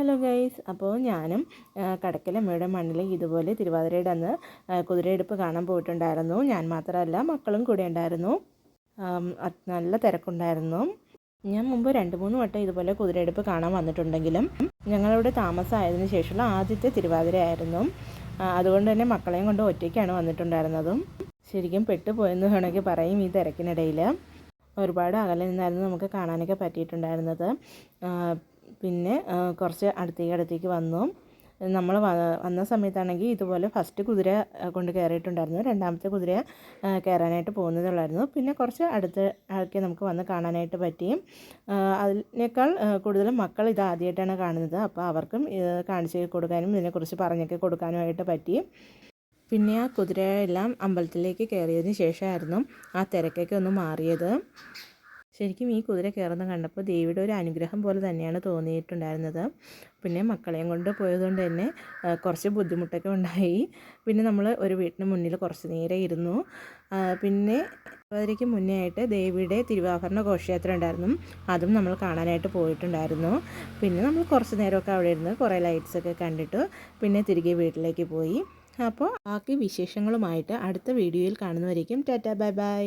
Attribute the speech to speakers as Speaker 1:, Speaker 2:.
Speaker 1: Hello guys, അപ്പോൾ ഞാനും കടക്കലമ്മയുടെ മണ്ണിൽ ഇതുപോലെ തിരുവാതിരയുടെ അന്ന് കുതിരയെടുപ്പ് കാണാൻ പോയിട്ടുണ്ടായിരുന്നു. ഞാൻ മാത്രമല്ല, മക്കളും കൂടെ ഉണ്ടായിരുന്നു. നല്ല തിരക്കുണ്ടായിരുന്നു. ഞാൻ മുമ്പ് 2-3 വട്ടം ഇതുപോലെ കുതിരയെടുപ്പ് കാണാൻ വന്നിട്ടുണ്ടെങ്കിലും ഞങ്ങളുടെ താമസമായതിനു ശേഷമുള്ള ആദ്യത്തെ തിരുവാതിരയായിരുന്നു. അതുകൊണ്ട് തന്നെ മക്കളെയും കൊണ്ട് ഒറ്റയ്ക്കാണ് വന്നിട്ടുണ്ടായിരുന്നതും. ശരിക്കും പെട്ടുപോയെന്ന് വേണമെങ്കിൽ പറയും. ഈ തിരക്കിനിടയിൽ ഒരുപാട് അകലെ നിന്നായിരുന്നു നമുക്ക് കാണാനൊക്കെ പറ്റിയിട്ടുണ്ടായിരുന്നത്. പിന്നെ കുറച്ച് അടുത്തേക്ക് വന്നു. നമ്മൾ വന്ന സമയത്താണെങ്കിൽ ഇതുപോലെ ഫസ്റ്റ് കുതിര കൊണ്ട് കയറിയിട്ടുണ്ടായിരുന്നു. രണ്ടാമത്തെ കുതിര കയറാനായിട്ട് പോകുന്നതുള്ളായിരുന്നു. പിന്നെ കുറച്ച് ഒക്കെ നമുക്ക് വന്ന് കാണാനായിട്ട് പറ്റി. അതിനേക്കാൾ കൂടുതലും മക്കൾ ഇത് ആദ്യമായിട്ടാണ് കാണുന്നത്. അപ്പോൾ അവർക്കും കാണിച്ച് കൊടുക്കാനും ഇതിനെക്കുറിച്ച് പറഞ്ഞൊക്കെ കൊടുക്കാനുമായിട്ട് പറ്റി. പിന്നെ ആ കുതിരയെല്ലാം അമ്പലത്തിലേക്ക് കയറിയതിന് ശേഷമായിരുന്നു ആ തിരക്കൊക്കെ ഒന്ന് മാറിയത്. ശരിക്കും ഈ കുതിര കയറുന്ന കണ്ടപ്പോൾ ദേവിയുടെ ഒരു അനുഗ്രഹം പോലെ തന്നെയാണ് തോന്നിയിട്ടുണ്ടായിരുന്നത്. പിന്നെ മക്കളെയും കൊണ്ട് പോയതുകൊണ്ട് തന്നെ കുറച്ച് ബുദ്ധിമുട്ടൊക്കെ ഉണ്ടായി. പിന്നെ നമ്മൾ ഒരു വീട്ടിന് മുന്നിൽ കുറച്ച് നേരം ഇരുന്നു. പിന്നെ അതിലേക്ക് മുന്നേ ആയിട്ട് ദേവിയുടെ തിരുവാഭരണ ഘോഷയാത്ര ഉണ്ടായിരുന്നു. അതും നമ്മൾ കാണാനായിട്ട് പോയിട്ടുണ്ടായിരുന്നു. പിന്നെ നമ്മൾ കുറച്ച് നേരമൊക്കെ അവിടെ ഇരുന്ന് കുറേ ലൈറ്റ്സൊക്കെ കണ്ടിട്ട് പിന്നെ തിരികെ വീട്ടിലേക്ക് പോയി. അപ്പോൾ ബാക്കി വിശേഷങ്ങളുമായിട്ട് അടുത്ത വീഡിയോയിൽ കാണുന്നവരേക്കും ടാറ്റാ ബൈ ബൈ.